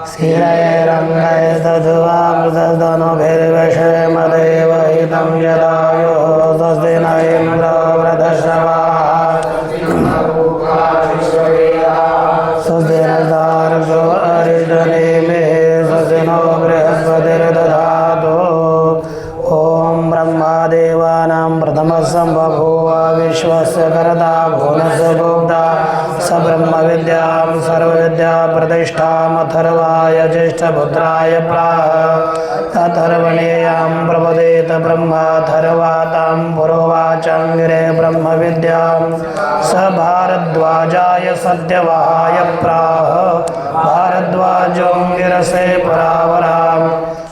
स्थिरैरङ्गैस्तद्वामृतधनुभिर्विषेमदेव हितं यदायुः स्वस्ति न इन्द्रो वृधश्रवाः स्वस्ति नस्तार्क्ष्यो अरिष्टनेमिः स्वस्ति नो बृहस्पतिर्दधातु ॐ ब्रह्मदेवानां प्रथमः सम्बभूव विश्वस्य कर्ता भुवनस्य भोक्ता स ब्रह्मविद्यां सर्वविद्याप्रतिष्ठामथर्वाय ज्येष्ठपुत्राय प्राह अथर्वणेयां प्रपदेत ब्रह्माथर्वातां पुरोवाचाङ्गिरे ब्रह्मविद्यां स भारद्वाजाय सत्यवहाय प्राह भारद्वाजोऽङ्गिरसे परावरां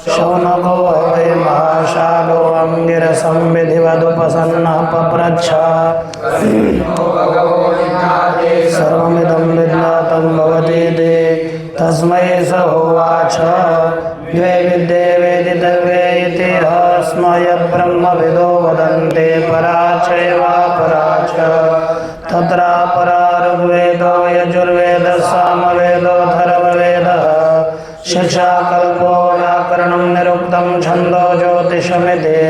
शौनको वै महाशालो अङ्गिरसं विधिवदुपसन्नः पप्रच्छ सर्वमिदं विज्ञातं भवतीति तस्मै स उवाच द्वे विद्ये वेदितव्ये इति स्म यद्ब्रह्मविदो वदन्ति परा चैवापरा च तत्रापरा ऋग्वेदो यजुर्वेदः सामवेदोऽथर्ववेदः शिक्षाकल्पो व्याकरणं निरुक्तं छन्दो ज्योतिषमिति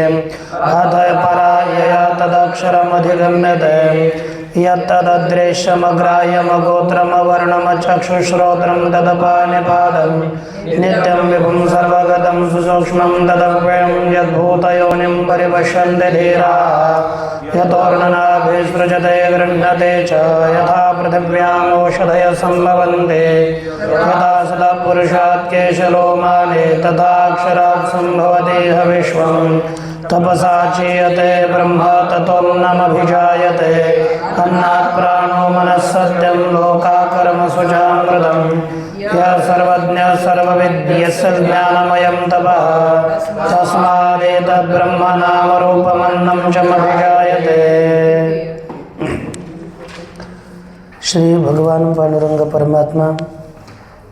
अथ परा यया तदक्षरमधिगम्यते यत्तददृश्यमग्राह्यमगोत्रमवर्णमचक्षुश्रोत्रं तदपानिपादं नित्यं विभुं सर्वगतं सुसूक्ष्मं तदव्ययं यद्भूतयोनिं परिपश्यन्ति धीराः यतोर्णनाभिसृजते गृह्णते च यथा पृथिव्याम् ओषधयः सम्भवन्ति यथा सदा पुरुषात् केशलोमाने तथा अक्षरात् सम्भवति विश्वं तपसा चीयते ब्रह्म ततोऽन्नमभिजायते अन्नात् प्राणो मनः सत्यं लोकाकर्म शुचामृतं यः सर्वज्ञः सर्वविद् यस्य ज्ञानमयं तपः तस्मादेतद्ब्रह्मनामरूपमन्नं च मभिजायते। श्री भगवान पांडुरंग परमात्मा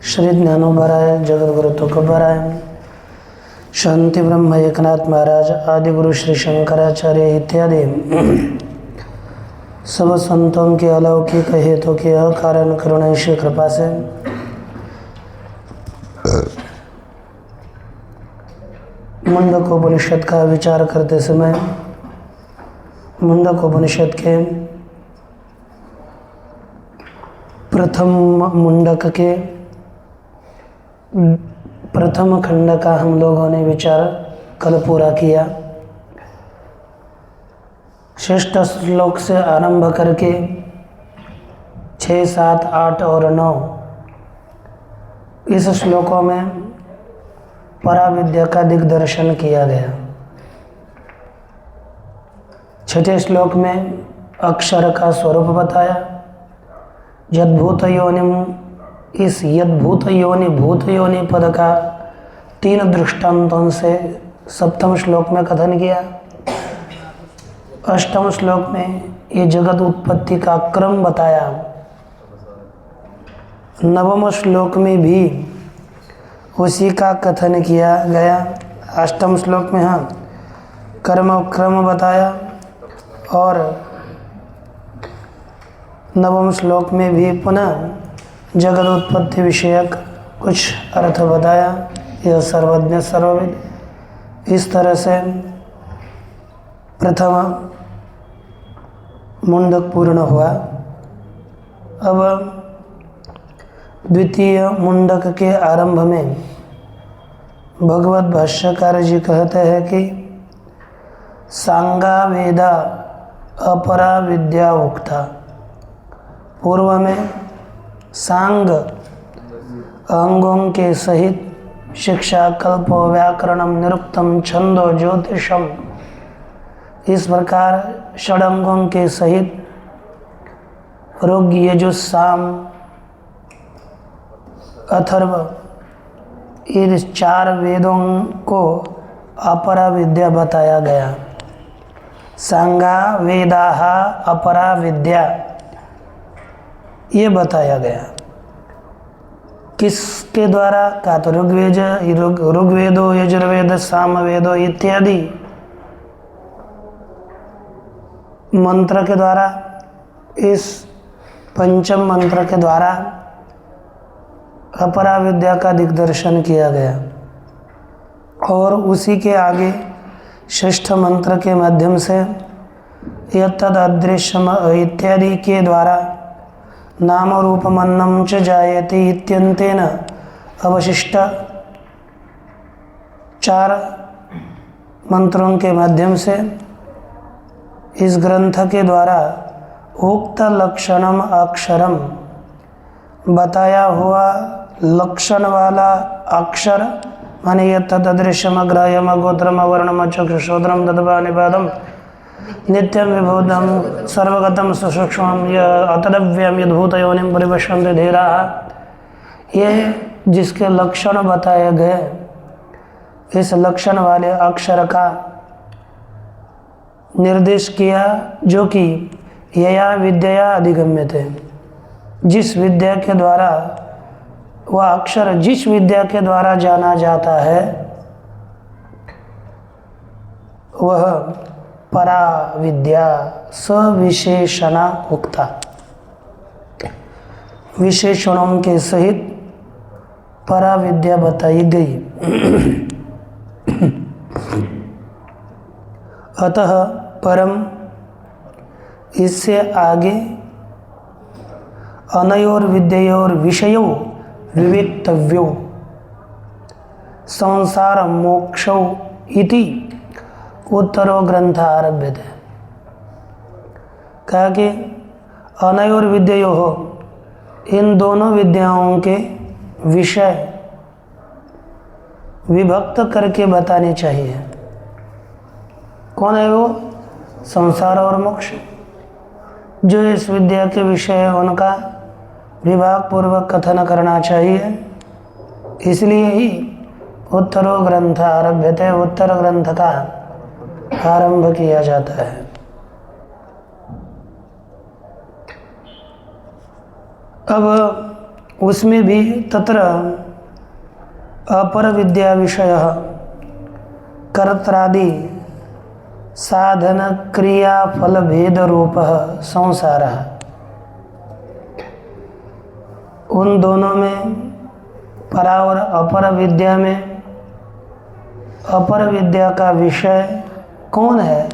श्री ज्ञानोबराय जगद्गुरु तुकोबराय शांति ब्रह्म एकनाथ महाराज आदि गुरु श्री शंकराचार्य इत्यादि सब संतों के अलौकिक हेतु की अकारण करुणैषी कृपा से मुंडकोपनिषद का विचार करते समय मुंडकोपनिषद के प्रथम मुंडक के प्रथम खंड का हम लोगों ने विचार कल पूरा किया। षष्ठ श्लोक से आरंभ करके 6, 7, 8 और 9 इस श्लोकों में पराविद्या का दिग्दर्शन किया गया। छठे श्लोक में अक्षर का स्वरूप बताया। यद्भूत योनिम, इस यद्भूत योनि भूत योनि पद का 3 दृष्टांतों से सप्तम श्लोक में कथन किया। अष्टम श्लोक में ये जगत उत्पत्ति का क्रम बताया। नवम श्लोक में भी उसी का कथन किया गया। अष्टम श्लोक में कर्म क्रम बताया और नवम श्लोक में भी पुनः जगत उत्पत्ति विषयक कुछ अर्थ बताया। यह सर्वज्ञ सर्वविद। इस तरह से प्रथम मुंडक पूर्ण हुआ। अब द्वितीय मुंडक के आरंभ में भगवत भाष्यकार जी कहते हैं कि सांगा वेदा अपरा विद्या उक्ता। पूर्व में सांग अंगों के सहित शिक्षा कल्प व्याकरणम निरुक्तम छंदो ज्योतिषम, इस प्रकार षडंगों के सहित ऋग यजुः साम अथर्व इन 4 वेदों को अपरा विद्या बताया गया। सांगा वेदाः अपरा विद्या ये बताया गया। किसके द्वारा? का तो ऋग्वेदो यजुर्वेद सामवेदो इत्यादि मंत्र के द्वारा, इस पंचम मंत्र के द्वारा अपरा विद्या का दिग्दर्शन किया गया और उसी के आगे षष्ठ मंत्र के माध्यम से यत्तद अदृश्यम इत्यादि के द्वारा नाम रूपमन्नम च जायते इत्यंतेन अवशिष्ट 4 मंत्रों के माध्यम से इस ग्रंथ के द्वारा उक्त लक्षणम अक्षरम बताया हुआ लक्षण वाला अक्षर माने यह तदृश्यम अग्राह्यम अगोत्रम अवर्णम चक्षुश्रोत्रम तद्वा निपादम नित्यम विभूतम सर्वगतम सुसूक्ष्मम यह अतदव्यम यद्भूत योनिम परिपश्यन्ते धीरा, ये जिसके लक्षण बताए गए इस लक्षण वाले अक्षर का निर्देश किया जो कि यया विद्या अधिगम्य थे, जिस विद्या के द्वारा वह अक्षर जिस विद्या के द्वारा जाना जाता है वह परा विद्या सविशेषणा उक्ता, विशेषणों के सहित परा विद्या बताई गई। अतः परम इससे आगे अनयोर विद्योर विषयो विवेक्तव्यो संसार मोक्षो इति उत्तरो ग्रंथ आरभ्यते। कहा कि अनयोर विद्यो हो, इन दोनों विद्याओं के विषय विभक्त करके बताने चाहिए। कौन है वो? संसार और मोक्ष। जो इस विद्या के विषय है उनका विभाग पूर्वक कथन करना चाहिए। इसलिए ही उत्तरो ग्रंथ आरभ्यते, उत्तर ग्रंथ का आरंभ किया जाता है। अब उसमें भी तत्र अपर विद्या विषय कर्त्रादि साधन क्रिया फल भेद रूप संसार, उन दोनों में परा और अपर विद्या में अपर विद्या का विषय कौन है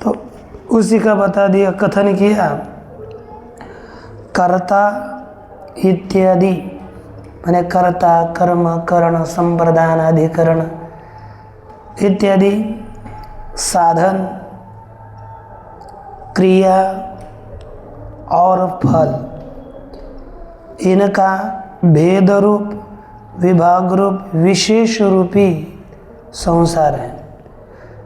तो उसी का बता दिया, कथन किया। कर्ता इत्यादि माने कर्ता कर्म करण संप्रदान अधिकरण इत्यादि साधन क्रिया और फल, इनका भेद रूप विभाग रूप विशेष रूपी संसार है,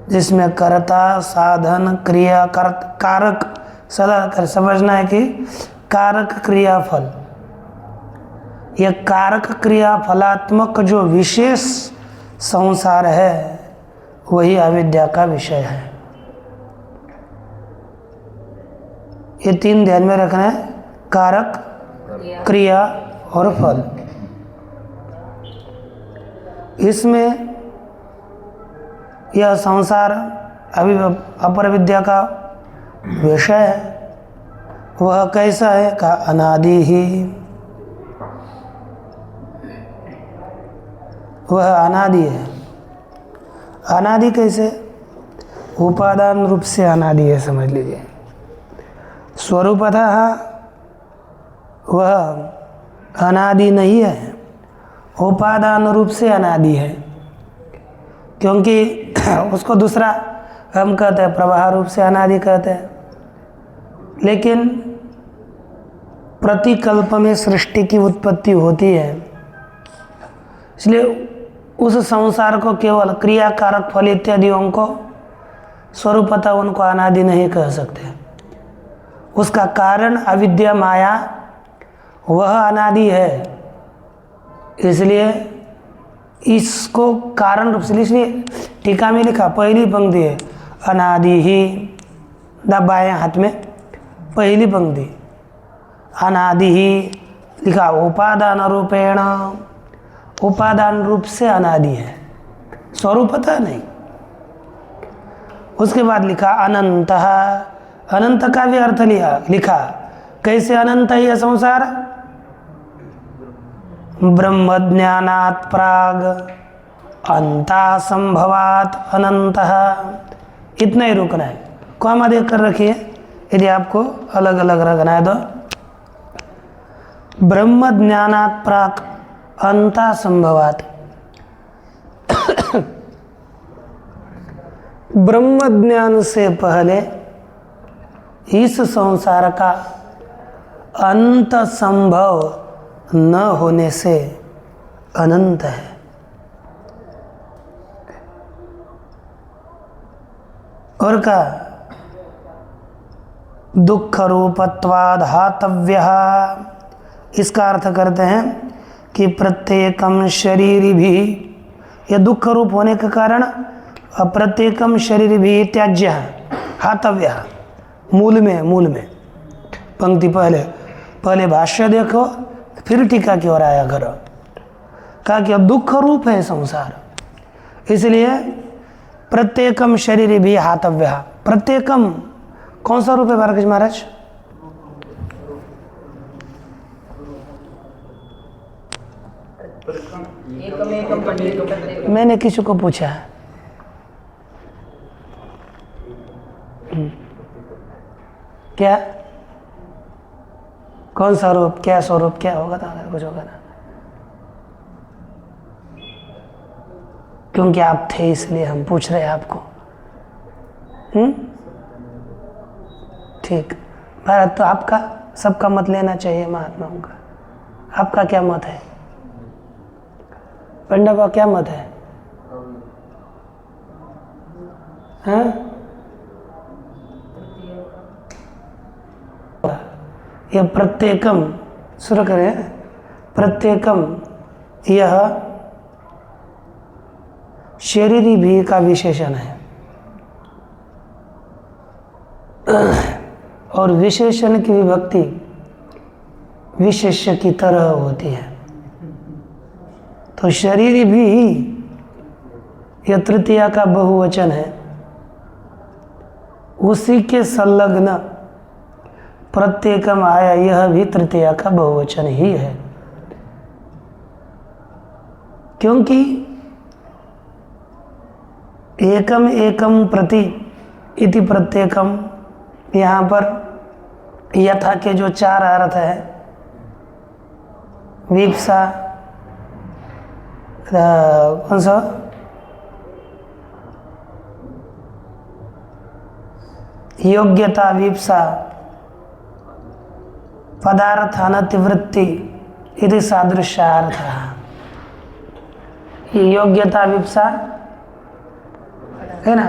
जिसमें कर्ता साधन क्रिया कारक सदा कर समझना है कि कारक क्रिया फल, यह कारक क्रिया फलात्मक जो विशेष संसार है वही अविद्या का विषय है। ये 3 ध्यान में रखना है, कारक क्रिया और फल। इसमें यह संसार अभी अपर विद्या का विषय है। वह कैसा है? का अनादि ही, वह अनादि है। अनादि कैसे? उपादान रूप से अनादि है, समझ लीजिए। स्वरूपतः वह अनादि नहीं है, उपादान रूप से अनादि है, क्योंकि उसको दूसरा हम कहते हैं प्रवाह रूप से अनादि कहते हैं। लेकिन प्रतिकल्प में सृष्टि की उत्पत्ति होती है, इसलिए उस संसार को केवल क्रिया कारक फल इत्यादियों को स्वरूपतः उनको अनादि नहीं कह सकते। उसका कारण अविद्या माया वह अनादि है, इसलिए इसको कारण रूप से, इसलिए टीका में लिखा पहली पंक्ति है अनादि ही, बाएं हाथ में पहली पंक्ति अनादि ही लिखा, उपादान रूपेण, उपादान रूप से अनादि है, स्वरूपतः नहीं। उसके बाद लिखा अनंत, अनंत का भी अर्थ लिखा। कैसे अनंत है यह संसार? ब्रह्म ज्ञानात् प्राग अंता संभवात अनंतः। इतना ही रुकना है, कॉमा देकर रखिए यदि आपको अलग अलग रखना है तो। ब्रह्म ज्ञानात् प्राक अंता संभवात, ब्रह्म ज्ञान से पहले इस संसार का अंत संभव न होने से अनंत है। और का दुख रूपत्वाद हातव्य, इसका अर्थ करते हैं कि प्रत्येकम शरीर भी, यह दुख रूप होने के कारण प्रत्येकम शरीर भी त्याज्य हातव्य। मूल में पंक्ति पहले भाष्य देखो फिर टीका की ओर आया करो। कहा कि अब दुख रूप है संसार, इसलिए प्रत्येकम शरीर भी हातव्य। प्रत्येकम कौन सा रूप है भारगज महाराज? मैंने किसी को पूछा क्या कौन सा रूप, क्या स्वरूप, क्या होगा था, कुछ होगा ना, क्योंकि आप थे इसलिए हम पूछ रहे हैं आपको। ठीक भारत, तो आपका सबका मत लेना चाहिए महात्माओं का। आपका क्या मत है? पंडा का क्या मत है? हाँ, यह प्रत्येकम शुरू करें। प्रत्येकम यह शरीरी भी का विशेषण है, और विशेषण की विभक्ति विशेष्य की तरह होती है। तो शरीरी भी यह तृतीया का बहुवचन है, उसी के संलग्न प्रत्येकम आया, यह भी तृतीया का बहुवचन ही है। क्योंकि एकम एकम प्रति इति प्रत्येकम, यहाँ पर यथा के जो चार अर्थ है, विप्सा, कौन सा, योग्यता, विप्सा, पदार्थानतिवृत्ति इति सादृश्यार्थ। ये योग्यता विप्सा है ना,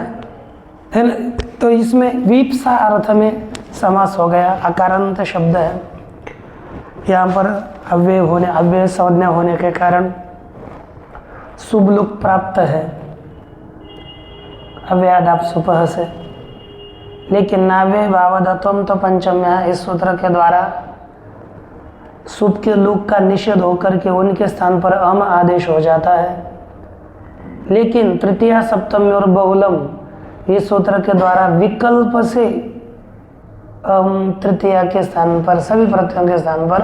तो इसमें विप्सा अर्थ में समास हो गया, अकारांत शब्द है। यहाँ पर अव्यय संज्ञा होने के कारण शुभ लुक प्राप्त है अव्ययादाप सुपह से, लेकिन नावे भावदत्वम तो पंचम्या, इस सूत्र के द्वारा शुभ के लुक का निषेध होकर के उनके स्थान पर अम आदेश हो जाता है। लेकिन तृतीया सप्तमी और बहुलम, इस सूत्र के द्वारा विकल्प से तृतीया के स्थान पर, सभी प्रत्ययों के स्थान पर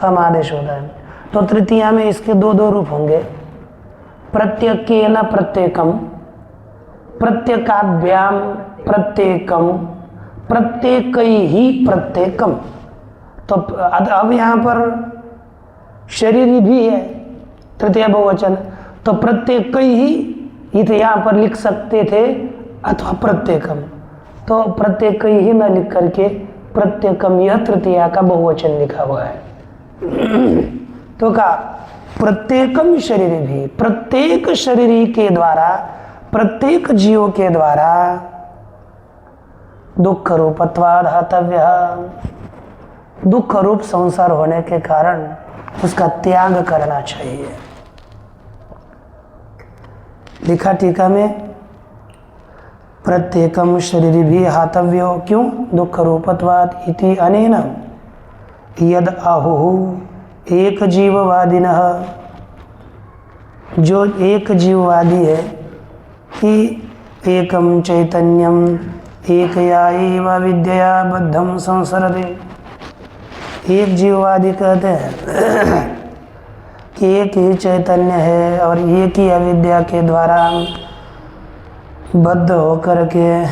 अम आदेश होता है। तो तृतीया में इसके दो रूप होंगे, प्रत्यकेन प्रत्येकम, प्रत्यकाभ्याम प्रत्येकम, प्रत्येकैहि प्रत्येकम। तो अब यहाँ पर शरीरी भी है तृतीय बहुवचन, तो प्रत्येकैहि तो यहाँ पर लिख सकते थे अथवा प्रत्येकम, तो प्रत्येकैहि न लिख करके प्रत्येकम, यह तृतीया का बहुवचन लिखा हुआ है। तो कहा प्रत्येकम शरीर भी, प्रत्येक शरीरी के द्वारा, प्रत्येक जीव के द्वारा दुख रूपत्वाद हतव्य, दुख रूप संसार होने के कारण उसका त्याग करना चाहिए। लिखा टीका में, प्रत्येकम शरीर भी हातव्यो, क्यों? दुख रूपत्वाद इति अनेन यद आहुः एक जीववादिनः, जो एक जीववादी है कि एकम चैतन्यम एकया एव विद्यया बद्धम संसरते, एक जीववादी कहते हैं कि एक ही चैतन्य है और एक ही अविद्या के द्वारा बद्ध होकर के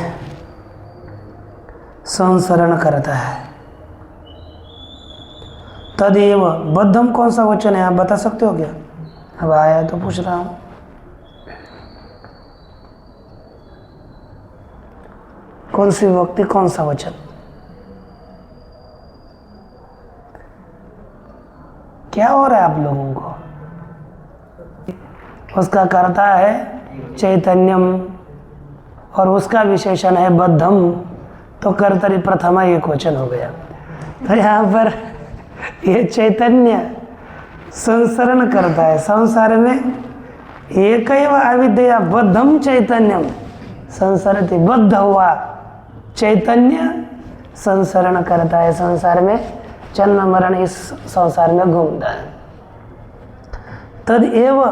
संसरण करता है। तदेव बद्धम कौन सा वचन है, आप बता सकते हो क्या? अब आया तो पूछ रहा हूँ। कौन सी विभक्ति, कौन सा वचन? क्या हो रहा है आप लोगों को? उसका कर्ता है चैतन्यम और उसका विशेषण है बद्धम, तो कर्तरी प्रथमा एक वचन हो गया। तो यहाँ पर ये चैतन्य संसरण करता है संसार में। एक अविद्या बद्धम चैतन्यम संसरति, बद्ध हुआ चैतन्य संसरण करता है संसार में, जन्म मरण इस संसार में घूमता है। तदेव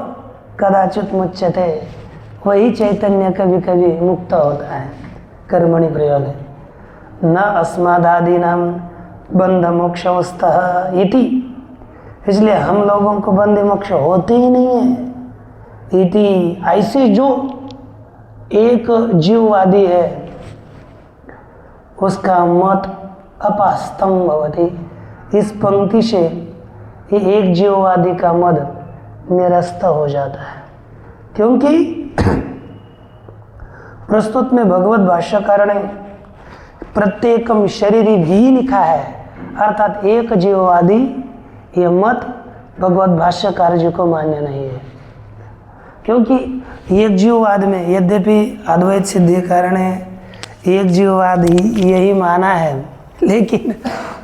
कदाचित मुच्यते, वही चैतन्य कभी कभी मुक्त होता है। कर्मणि प्रयोग है। न अस्मादादीनाम बंध मोक्षवस्तः इति, इसलिए हम लोगों को बंध मोक्ष होते ही नहीं है। इति, ऐसे जो एक जीववादी है उसका मत अपास्तम भवति, इस पंक्ति से ये एक जीववादी का मत निरस्त हो जाता है। क्योंकि प्रस्तुत में भगवत भाष्यकार ने प्रत्येकम शरीरी भी लिखा है, अर्थात एक जीववादी ये मत भगवत भाष्यकार जी को मान्य नहीं है। क्योंकि एक जीववाद में यद्यपि अद्वैत सिद्धिकार ने एक जीववाद यही माना है, लेकिन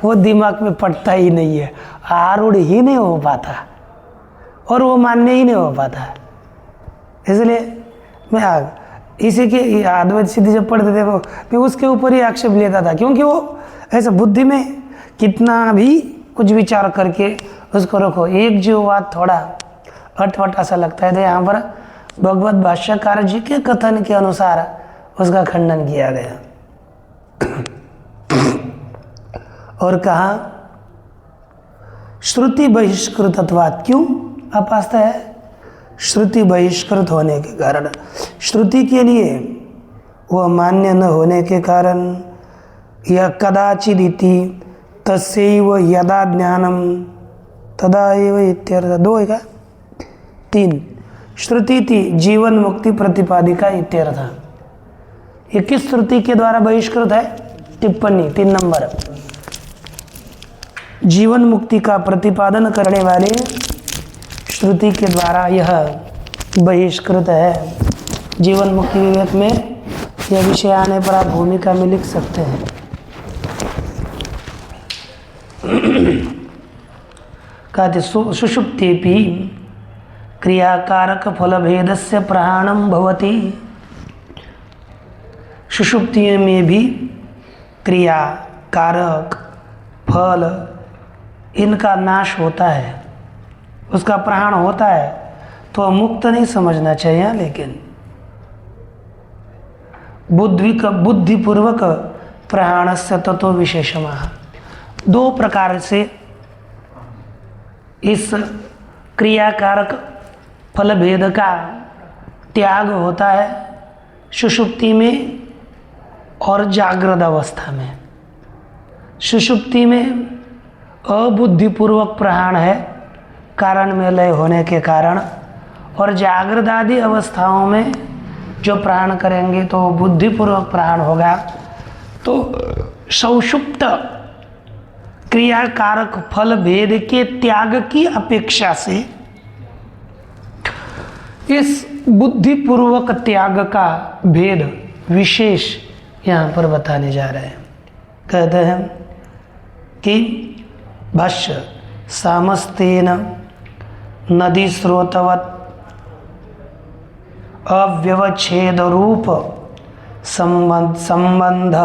वो दिमाग में पड़ता ही नहीं है, आरूढ़ ही नहीं हो पाता और वो मान्य ही नहीं हो पाता। इसलिए मैं इसी के अद्वैत सिद्धि जब पढ़ते थे मैं उसके ऊपर ही आक्षेप लेता था, क्योंकि वो ऐसा बुद्धि में कितना भी कुछ विचार करके उसको रखो, एक जीववाद थोड़ा अटपटा सा लगता है। तो यहाँ पर भगवत भाष्यकार जी के कथन के अनुसार उसका खंडन किया गया और कहा श्रुति बहिष्कृतत्वात्, क्यों अपास्त है? श्रुति बहिष्कृत होने के कारण, श्रुति के लिए वह मान्य न होने के कारण, या कदाचिदिति तस्यैव यदा ज्ञानम तदा एव इत्यर्थ। दो है क्या? तीन। श्रुति थी जीवन मुक्ति प्रतिपादिका इत्यर्थ। ये किस श्रुति के द्वारा बहिष्कृत है? टिप्पणी 3 नंबर। जीवन मुक्ति का प्रतिपादन करने वाले श्रुति के द्वारा यह बहिष्कृत है। जीवन मुक्ति विवेक में यह विषय आने पर आप भूमिका में लिख सकते हैं। कहते सुषुप्तेपि क्रियाकारक फल भेदस्य प्रहाणम भवति। सुषुप्ति में भी क्रिया कारक फल इनका नाश होता है, उसका प्रहाण होता है, तो मुक्त नहीं समझना चाहिए। लेकिन बुद्धिपूर्वक प्रहाणस्य ततो विशेषमः, 2 प्रकार से इस क्रियाकारक फल भेद का त्याग होता है, सुषुप्ति में और जागृत अवस्था में। सुषुप्ति में अबुद्धिपूर्वक प्रहाण है, कारण में लय होने के कारण, और जागृत आदि अवस्थाओं में जो प्रहाण करेंगे तो बुद्धिपूर्वक प्रहाण होगा। तो सौषुप्त क्रियाकारक फल भेद के त्याग की अपेक्षा से इस बुद्धिपूर्वक त्याग का भेद विशेष यहाँ पर बताने जा रहे हैं। कहते हैं कि भाष्य सामस्तेन नदी स्रोतवत् अव्यवच्छेद रूप संबंध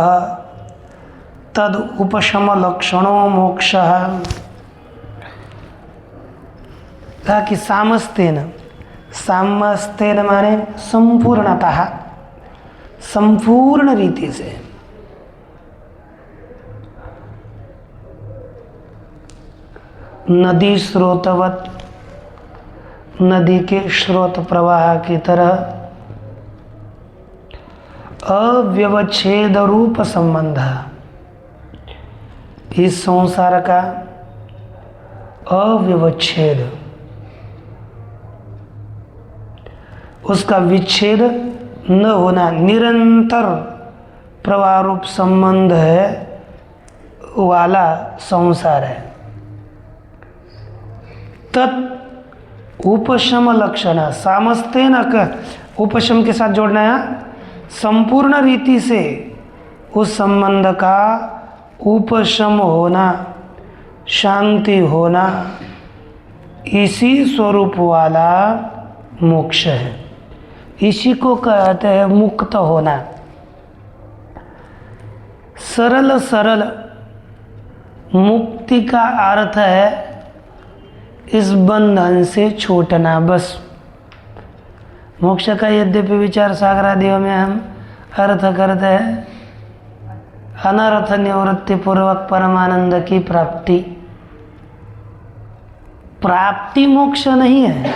तद उपशम लक्षणों मोक्ष। ताकि सामस्तेन, सामस्तेन माने संपूर्णतः, संपूर्ण रीति से, नदी स्रोतवत् नदी के स्रोत प्रवाह की तरह अव्यवच्छेद रूप संबंध, इस संसार का अव्यवच्छेद, उसका विच्छेद न होना, निरंतर प्रवाह रूप संबंध है वाला संसार है। तत् उपशम लक्षण, सामस्तेन उपशम के साथ जोड़ना है, संपूर्ण रीति से उस संबंध का उपशम होना, शांति होना, इसी स्वरूप वाला मोक्ष है। इसी को कहते हैं मुक्त होना। सरल सरल मुक्ति का अर्थ है इस बंधन से छूटना, बस। मोक्ष का यद्यपि विचार सागरादियों में हम अर्थ करते हैं अनर्थ निवृत्ति पूर्वक परमानंद की प्राप्ति। प्राप्ति मोक्ष नहीं है,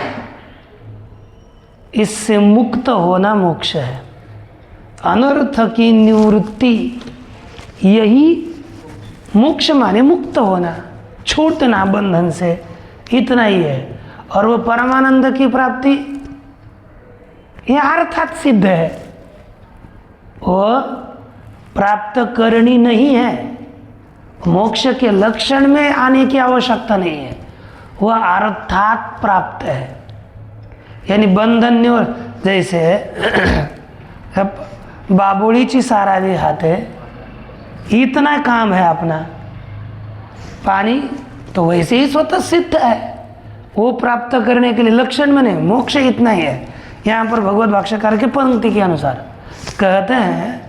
इससे मुक्त होना मोक्ष है। अनर्थ की निवृत्ति, यही मोक्ष माने मुक्त होना, छूटना बंधन से, इतना ही है। और वो परमानंद की प्राप्ति यह अर्थात सिद्ध है, वो प्राप्त करनी नहीं है। मोक्ष के लक्षण में आने की आवश्यकता नहीं है, वह अर्थात प्राप्त है। यानी बंधन निवृत्त, जैसे बाबुळीची सारावी हाथे, इतना काम है अपना पानी, तो वैसे ही स्वतः सिद्ध है, वो प्राप्त करने के लिए लक्षण में नहीं, मोक्ष इतना ही है। यहाँ पर भगवत भाष्यकार के पंक्ति के अनुसार कहते हैं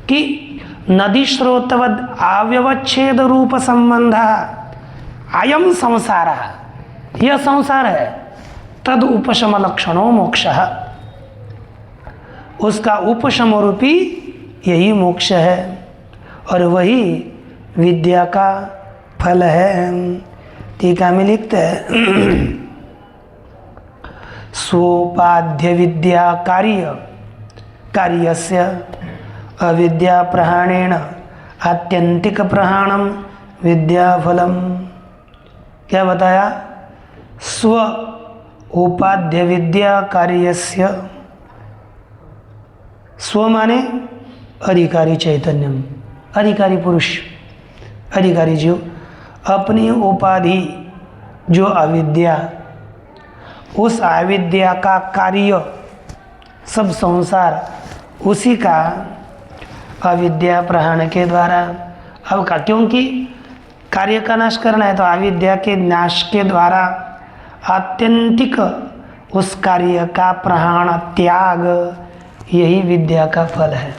कि नदी स्रोतवद अव्यवच्छेद रूप संबंध अयम संसार, यह संसार है, तद उपशम लक्षणों मोक्ष, उसका उपशम रूपी यही मोक्ष है और वही विद्या का फल है। टीका में लिखते हैं सोपाध्य विद्या कार्यस्य अविद्या प्रहाणेन आत्यंतिक प्रहाणम विद्याफलम। क्या बताया? स्व उपाध्य विद्या कार्यस्य, स्व माने अधिकारी चैतन्यम, अधिकारी पुरुष, अधिकारी जीव, अपनी उपाधि जो अविद्या, उस अविद्या का कार्य सब संसार उसी का अविद्या प्रहाण के द्वारा। अब का, क्योंकि कार्य का नाश करना है तो अविद्या के नाश के द्वारा आत्यंतिक उस कार्य का प्रहाण, त्याग, यही विद्या का फल है।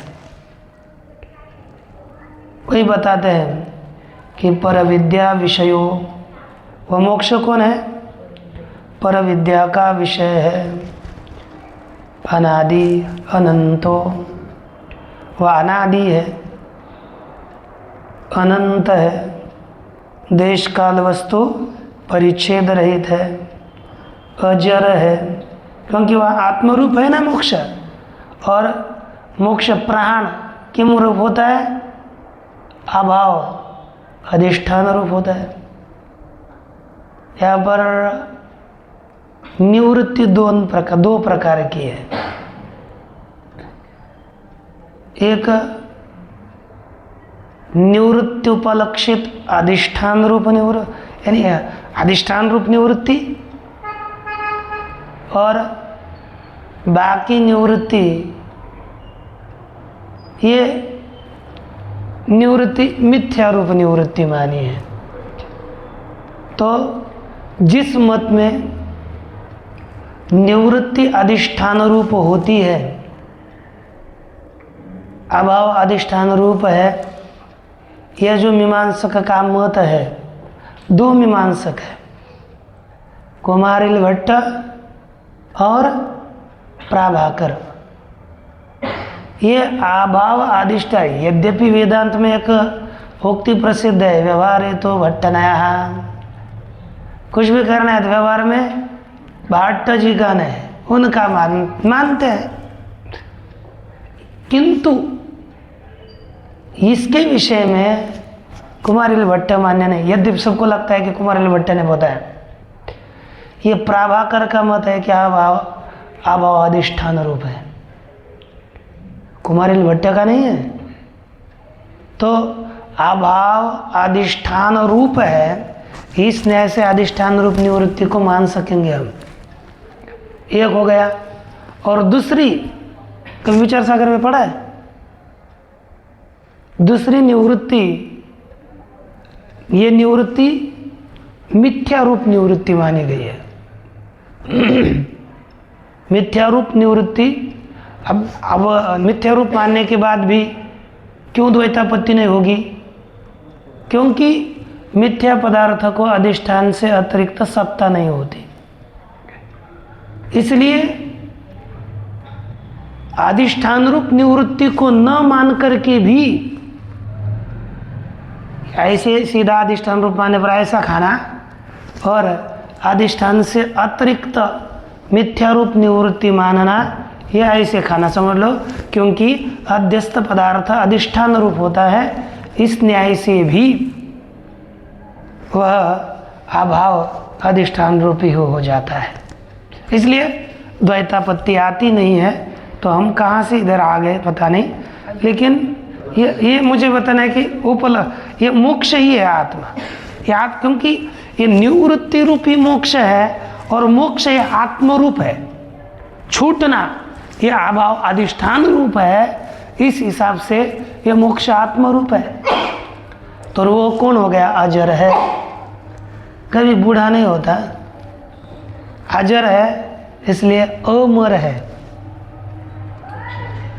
वही बताते हैं कि पर विद्या विषयो, वह मोक्ष कौन है? पर विद्या का विषय है, अनादि अनंतो, वह अनादि है, अनंत है, देश काल वस्तु परिच्छेद रहित है, अजर है, क्योंकि वह आत्मरूप है ना मोक्ष। और मोक्ष प्राण किम रूप होता है? अभाव, अधिष्ठान रूप होता है। यहाँ पर निवृत्ति दो प्रकार की है। एक निवृत्ति उपलक्षित अधिष्ठान रूप निवृत्ति, यानी अधिष्ठान रूप निवृत्ति, और बाकी निवृत्ति ये निवृत्ति मिथ्या रूप निवृत्ति मानी है। तो जिस मत में निवृत्ति अधिष्ठान रूप होती है, अभाव अधिष्ठान रूप है, यह जो मीमांसक का मत है, दो मीमांसक है, कुमारिल भट्ट और प्राभाकर। ये अभाव अधिष्ठान, यद्यपि वेदांत में एक उक्ति प्रसिद्ध है, व्यवहार है तो भट्टनया, कुछ भी करना है तो व्यवहार में भाट्ट जी गण है उनका मानते हैं, किंतु इसके विषय में कुमारिल भट्ट मान्य नहीं। यद्यपि सबको लगता है कि कुमारिल भट्ट ने बताया, ये प्राभाकर का मत है कि अभाव अधिष्ठान रूप है, कुमारिल भट्ट का नहीं है। तो अभाव अधिष्ठान रूप है, इस न्याय से अधिष्ठान रूप निवृत्ति को मान सकेंगे हम। एक हो गया। और दूसरी, कभी विचार सागर में पढ़ा है, दूसरी निवृत्ति, ये निवृत्ति मिथ्या रूप निवृत्ति मानी गई है। मिथ्या रूप निवृत्ति, अब मिथ्या रूप मानने के बाद भी क्यों द्वैतापत्ति नहीं होगी? क्योंकि मिथ्या पदार्थ को अधिष्ठान से अतिरिक्त सत्ता नहीं होती, इसलिए अधिष्ठान रूप निवृत्ति को न मान करके भी ऐसे सीधा अधिष्ठान रूप मानने पर ऐसा खाना और अधिष्ठान से अतिरिक्त मिथ्या रूप निवृत्ति मानना, ये ऐसे खाना समझ लो, क्योंकि अध्यस्त पदार्थ अधिष्ठान रूप होता है, इस न्याय से भी वह अभाव अधिष्ठान रूपी हो जाता है। इसलिए द्वैतापत्ति आती नहीं है। तो हम कहाँ से इधर आ गए पता नहीं, लेकिन ये मुझे बताना है कि ये मोक्ष ही है आत्मा, क्योंकि ये निवृत्ति रूपी मोक्ष है और मोक्ष ये आत्मरूप है, छूटना ये अभाव अधिष्ठान रूप है, इस हिसाब से ये मोक्ष आत्मरूप है। तो वो कौन हो गया? अजर है, कभी बूढ़ा नहीं होता, अजर है इसलिए अमर है।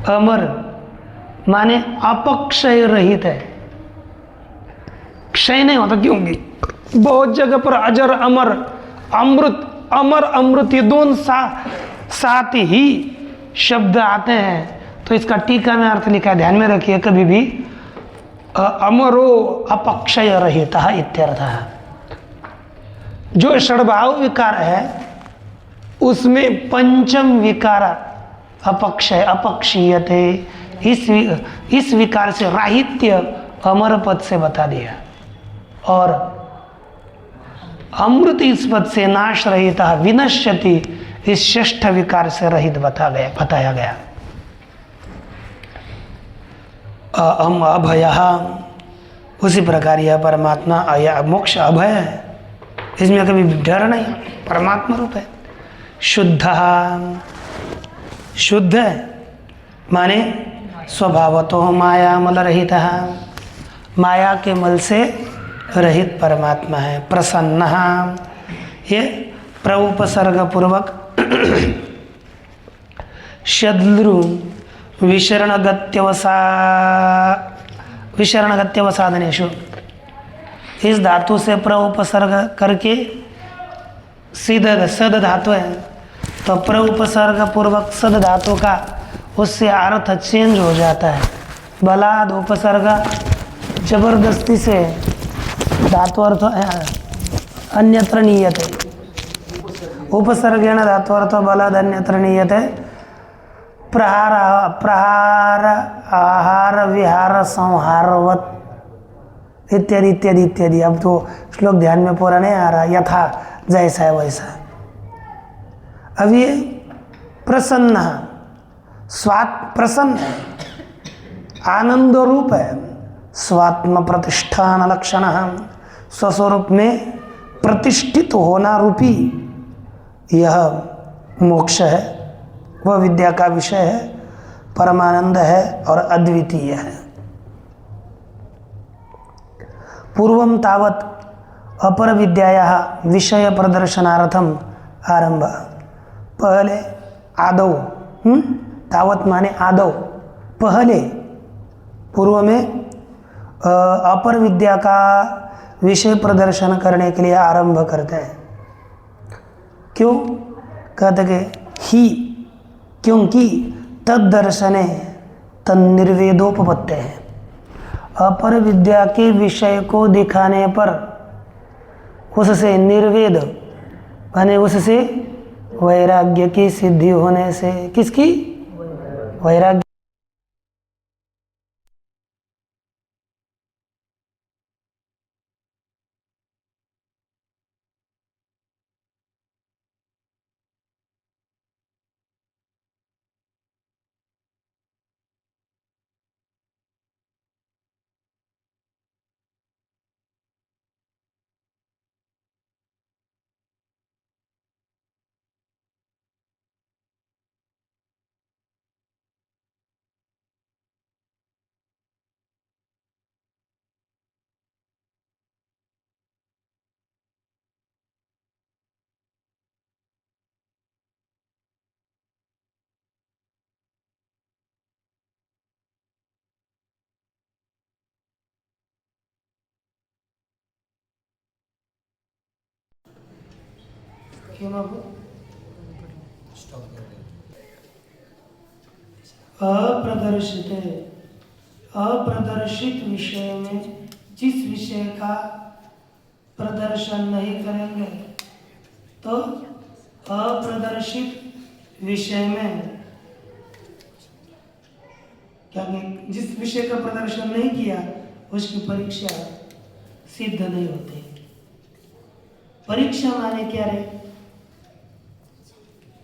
अमर माने अपक्षय रहित है, क्षय नहीं होता, क्योंकि बहुत जगह पर अजर अमर अमृत अमर अमृत ये दोनों साथ ही शब्द आते हैं। तो इसका टीका में अर्थ लिखा है, ध्यान में रखिए कभी भी, अमरो अपक्षय रहित इत्यर्थ। जो षड्भाव विकार है उसमें पंचम विकार अपक्षय अपक्षीयते, इस विकार से राहित्य अमर पद से बता दिया, और अमृत इस पद से नाश रहित विनश्यति इस षष्ठ विकार से रहित बताया गया। हम अभय, उसी प्रकार यह परमात्मा मोक्ष अभय है, इसमें कभी डर नहीं, परमात्मा रूप है। शुद्ध है माने स्वभावतो माया मल रहित, माया के मल से रहित परमात्मा है। प्रसन्न, ये प्रउपसर्ग पूर्वक शद्रु विशरणगत्यवसाधनेषु, इस धातु से प्रउपसर्ग करके सीधा सद धातु है, तो प्रउपसर्ग पूर्वक सद धातु का उससे अर्थ चेंज हो जाता है। बलाद उपसर्ग जबरदस्ती से धातु अर्थ अन्यत्र नीयते, उपसर्गेण धातु अर्थ बलाद अन्यत्र नीयते। प्रहार आहार विहार संहारवत इत्यादि इत्यादि इत्यादि। अब तो श्लोक ध्यान में पूरा नहीं आ रहा, यथा जैसा है वैसा। अब ये प्रसन्न, प्रसन्न आनंद रूप है, स्वात्म प्रतिष्ठान लक्षण, स्वस्वरूप में प्रतिष्ठित होना रूपी यह मोक्ष है, वह विद्या का विषय है, परमानंद है और अद्वितीय है। पूर्वं तावत् अपर विद्यायाः विषय प्रदर्शनार्थम आरंभ। पहले आदौ, तावत माने आदौ, पहले, पूर्व में अपर विद्या का विषय प्रदर्शन करने के लिए आरंभ करते हैं। क्यों कहते कि ही, क्योंकि तद्दर्शने तन्निर्वेदोपपत्ते है, अपर विद्या के विषय को दिखाने पर उससे निर्वेद माने उससे वैराग्य की सिद्धि होने से, किसकी? वैराग्य। क्यों बाबू? अप्रदर्शित, अप्रदर्शित विषय में जिस विषय का प्रदर्शन नहीं करेंगे तो अप्रदर्शित विषय में, क्या जिस विषय का प्रदर्शन नहीं किया उसकी परीक्षा सिद्ध नहीं होती। परीक्षा माने क्या रे?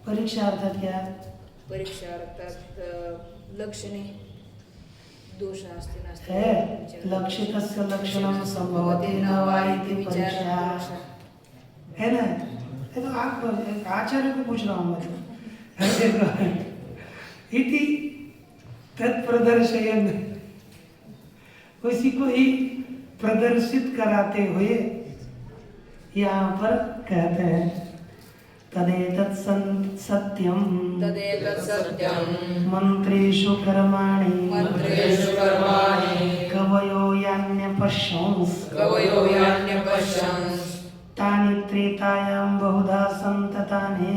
परीक्षा अर्थात क्या? परीक्षा अर्थात लक्षणे दोष नास्ति नास्ति है लक्षितस्य लक्षणम संभवते न वा इति परीक्षा, है ना? ये तो आप आचार्य को पूछ रहा हूँ मैं। इति तत्प्रदर्शयन, उसी को ही प्रदर्शित कराते हुए यहाँ पर कहते हैं तदेतत् सत्यम मंत्रेषु कर्माणि कवयो यान्यपश्यंस् तानि त्रेतायां बहुधा सन्ततानि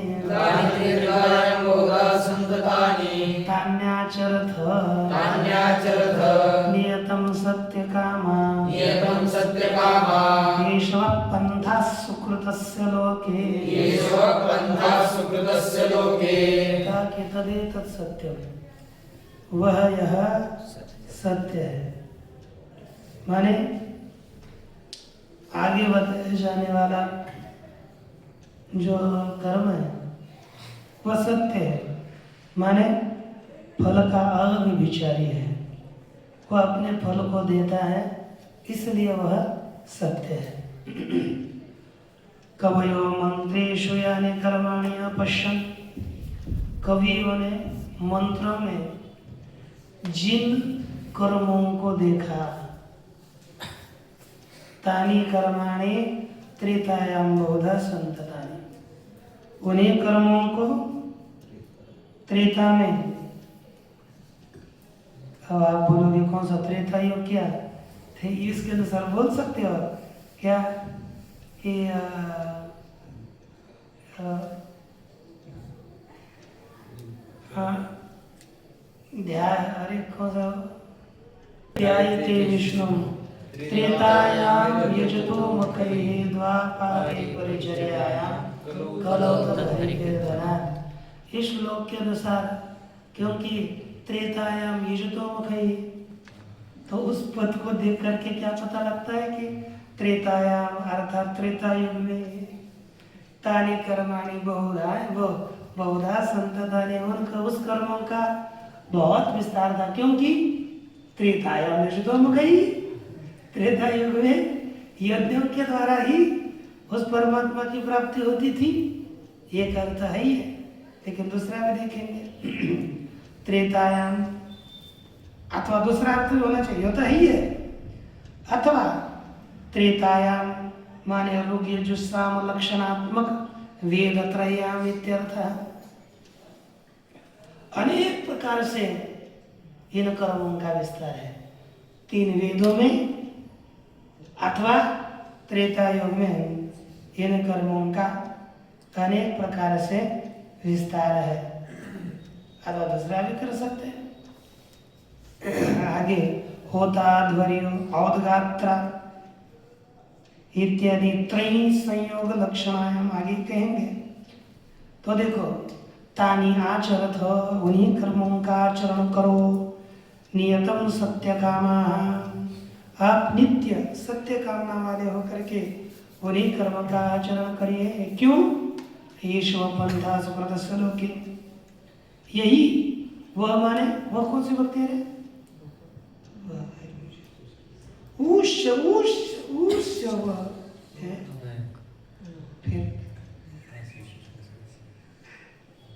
तान्याचरथ नियतं सत्यकामा येषवः पन्थाः सुकृतस्य लोके ताकि तदेतत् सत्यम, वह यह सत्य है। माने आगे बताया जाने वाला जो कर्म है वह सत्य है। माने फल का अव्यभिचारी है, वह अपने फल को देता है, इसलिए वह सत्य है। कवयो मंत्रेषु यानि कर्माणि अपश्यन्, कवियों ने मंत्रों में जिन कर्मों को देखा, तानि कर्माणि त्रेतायां बहुधा सन्ततानि, उन्हीं कर्मों को त्रेता में, अब आप बोलोगे कौन सा त्रेता युग क्या थे, इसके अनुसार बोल सकते हो क्या? ये ध्यान, अरे कौन सा ध्यायते विष्णु त्रेतायां यजतो मकैः द्वापारे परिचर्यायां कलौ तद्धिक्येतनात्। इस श्लोक के अनुसार, क्योंकि त्रेतायां यजतो मकैः, तो उस पद को देख करके क्या पता लगता है कि त्रेतायाम अर्थात त्रेता युग में तानि कर्माणि बहुधा, वो बहुधा संततानि, उनका उस कर्मों का बहुत विस्तार था, क्योंकि त्रेतायाम यजतो मकैः, त्रेता युग में यज्ञों के द्वारा ही उस परमात्मा की प्राप्ति होती थी। एक अर्थ है ही है, लेकिन दूसरा भी देखेंगे। त्रेतायाम अथवा दूसरा अर्थ भी होना चाहिए, होता ही है। अथवा त्रेतायाम माने ऋग यजुस्साम लक्षणात्मक वेद त्रयाम इत्यर्थ। अनेक प्रकार से इन कर्मों का विस्तार है, 3 वेदों में अथवा त्रेता युग में इन कर्मों का अनेक प्रकार से विस्तार है, अथवा दूसरा भी कर सकते हैं। आगे होता ध्वर्यो औदगात्रा इत्यादि त्रयी संयोग लक्षणायाम आगे कहेंगे। तो देखो, तानी आचरथ, उन्हीं कर्मों का आचरण करो, नियतम सत्य कामा, आप नित्य सत्य कामना वाले होकर के उन्हीं कर्म का आचरण करिए। क्यों? ईश्वर पंथा सुकृत श्लोके, यही वह माने, वह कौन सी भक्ति है? उष उष उष वह है। फिर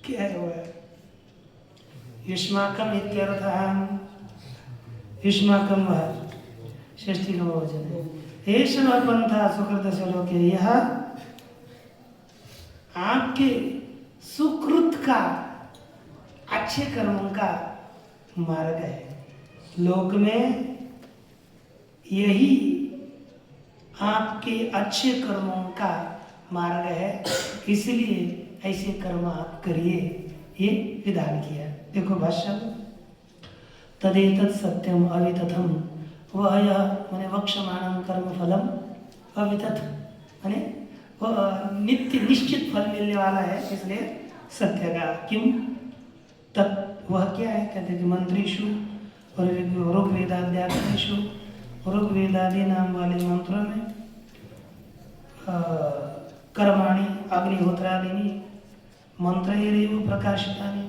क्या है वह? युष्माकम इत्यर्थः, युष्माकम वह षष्ठी का वचन है। ईश्वर पंथा सुकृत श्लोके, यह आपके सुकृत का, अच्छे कर्मों का मार्ग है। लोक में यही आपके अच्छे कर्मों का मार्ग है, इसलिए ऐसे कर्म आप करिए, ये विधान किया। देखो भाष्य, तदेतत् सत्यम अवितथम, वह यह मैंने वक्षमाणम कर्म फलम अवितथ, मैंने वह नित्य निश्चित फल मिलने वाला है, इसलिए सत्य का। क्यों? तत् वह क्या है? कहते कि मंत्रीषु और ऋग्वेदाद्यात्मेषु, ऋग्वेदादि नाम वाले मंत्रों में कर्माणि अग्निहोत्रादीनि मंत्रैरेव प्रकाशितानि,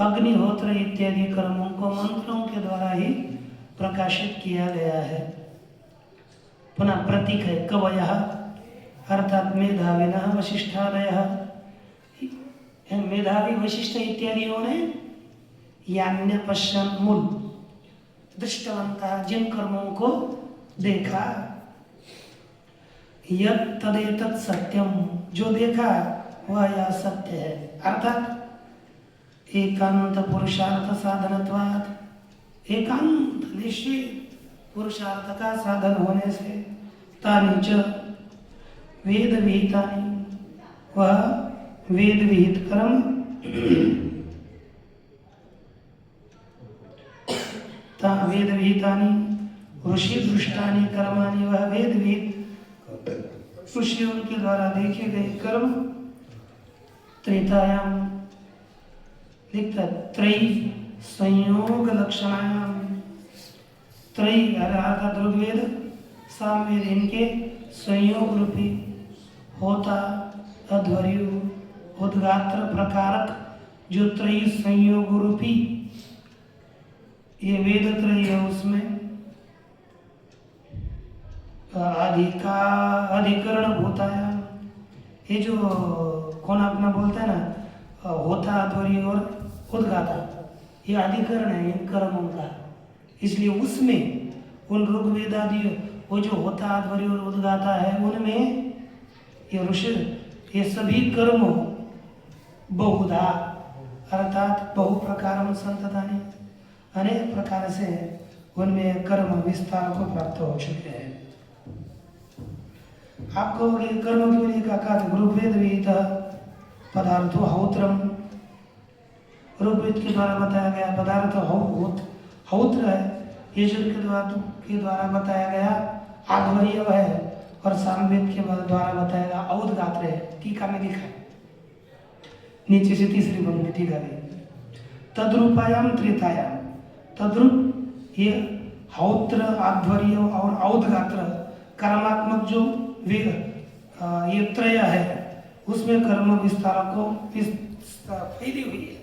अग्निहोत्र इत्यादि कर्मों को मंत्रों के द्वारा ही प्रकाशित किया गया है। पुनः प्रतीक है कवयः, अर्थात मेधाविनः वशिष्ठादयः, मेधावी वशिष्ठ इत्यादियों ने यान्य पश्यन् मूल दृष्टवन्तः, जिन कर्मों को देखा, यत् तदेतत् सत्यम, जो देखा वह यह सत्य है। अर्थात एकांत पुरुषार्थ साधनत्वात्, एकांत निश्चित पुरुषार्थ का साधन होने से, तानि च वेद विहितानि, वह वेद विहित कर्म, वेद विहितानि ऋषि दृष्टानि कर्माणि, वह वेद विहित ऋषियों के द्वारा देखे गए कर्म, त्रेतायाम लिखता त्रयी संयोग लक्षणायाम, त्रयी अर्थात ऋग्वेद सामवेद, इनके संयोग रूपी होता, अध्वर्यु, उद्गात्र प्रकारक, जो त्रयी संयोग रूपी ये वेद त्रयी है, उसमें अधिकरण भूताया, ये जो कौन अपना बोलता है ना, होता, अध्वर्य और उद्गाता, ये अधिकरण है इन कर्मों का। इसलिए उसमें उन ऋग्वेदादि, वो जो होता, अध्वर्य और उद्गाता है, उनमें ये ऋषि, ये सभी कर्म बहुधा, अर्थात बहु प्रकार संततानि, अनेक प्रकार से उनमें कर्म विस्तार को प्राप्त हो चुके हैं। आपको कर्म के लिए कहा ऋग्वेद विहित पदार्थो हौत्रम, ऋग्वेद के द्वारा बताया गया पदार्थ हौत्र है, यजुर्वेद के द्वारा बताया गया आध्वर्य है, और सामवेद के द्वारा बताया गया औदगात्र है। टीका में लिखा है नीचे से तीसरी पंक्ति टीका में, तद्रूपायाम त्रेतायाम, तद्रूप ये हौत्र, आध्वर्य और औदगात्र कर्मात्मक जो ये त्रय है, उसमें कर्म विस्तार को फैली हुई है।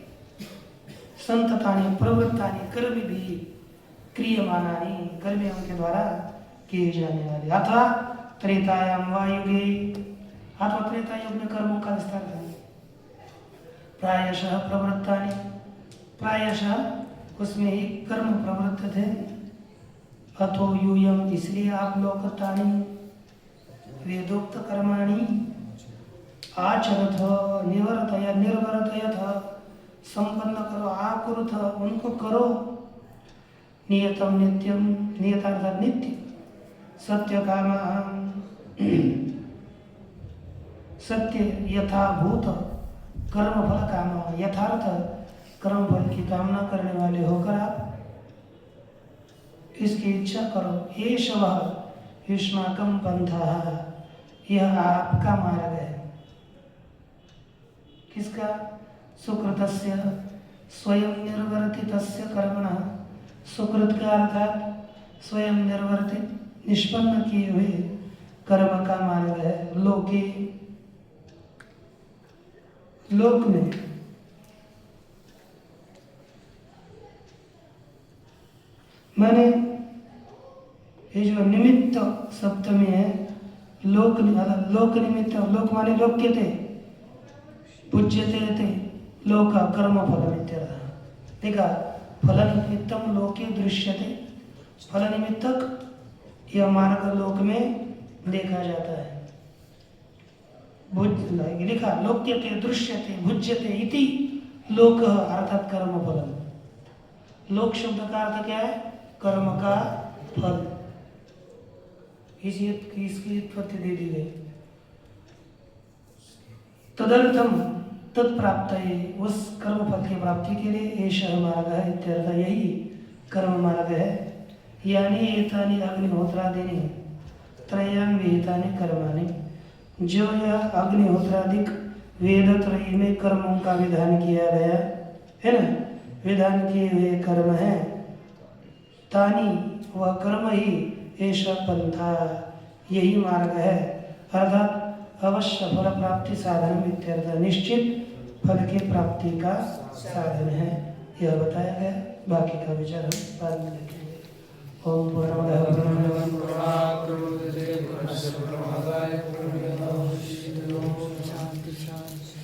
संततानि प्रवृत्तानि कर्म भी क्रियमानानि, कर्मियों के द्वारा किए जाने वाले। अथवा त्रेतायाम वा युगे, अथवा त्रेता युग में कर्मों का विस्तार था। प्रायशः प्रवृत्तानि, प्रायशः उसमें ही कर्म प्रवृत्त थे। अथो यूयम, इसलिए आप लोग तानि वेदोक्त कर्माणि आचरथ निवर्तय निर्वर्तयथ, संपन्न करो, आकुरुथ, उनको करो, नियतम नित्यम, नियतार्थात नित्य, सत्य कामा, सत्य यथाभूत कर्म फल कामा, यथार्थ कर्म फल की कामना करने वाले होकर आप इसकी इच्छा करो। एष वः युष्माकं पंथः, यह आपका मार्ग है। किसका? सुकृतस्य स्वयं निर्वर्तितस्य कर्मणः। सुकृत का अर्थात स्वयं निर्वर्तित निष्पन्न किए हुए कर्म का मार्ग है। लोके, लोक में, माने ये जो निमित्त सप्तमी है, लोक लोक निमित्त, लोक माने लोक्य थे, पूज्यते थे, लोक कर्म फल इत्यर्थ। देखा, फल निमित्तम लोके दृश्यते, फल निमित्तक यह मार्ग लोक में देखा जाता है। लिखा लोक्यते दृश्यते भुज्यते इति लोक अर्थात कर्म फल। लोक शब्द का अर्थ क्या है? कर्म का फल। इसकी उत्पत्ति दे दी गई। तदर्थम तत्प्राप्त है, उस कर्म फल की प्राप्ति के लिए ऐसा मार्ग है इत्यर्थ, यही कर्म मार्ग है। यानी एतानि अग्निहोत्रादीनि त्रयां विहितानि कर्माणि, जो यह अग्निहोत्रादिक वेद त्रयी में कर्मों का विधान किया गया है ना, विधान किए हुए कर्म है, तानी वह कर्म ही ऐसा पंथा, यही मार्ग है, अर्थात अवश्य फल प्राप्ति साधन इत्यर्थ, निश्चित फल की प्राप्ति का साधन है, यह बताया गया। बाकी का विचार हम बाद में देखेंगे। ओम पूर्णमदः पूर्णमिदं पूर्णात् पूर्णमुदच्यते पूर्णस्य पूर्णमादाय पूर्णमेवावशिष्यते। शांति शांति।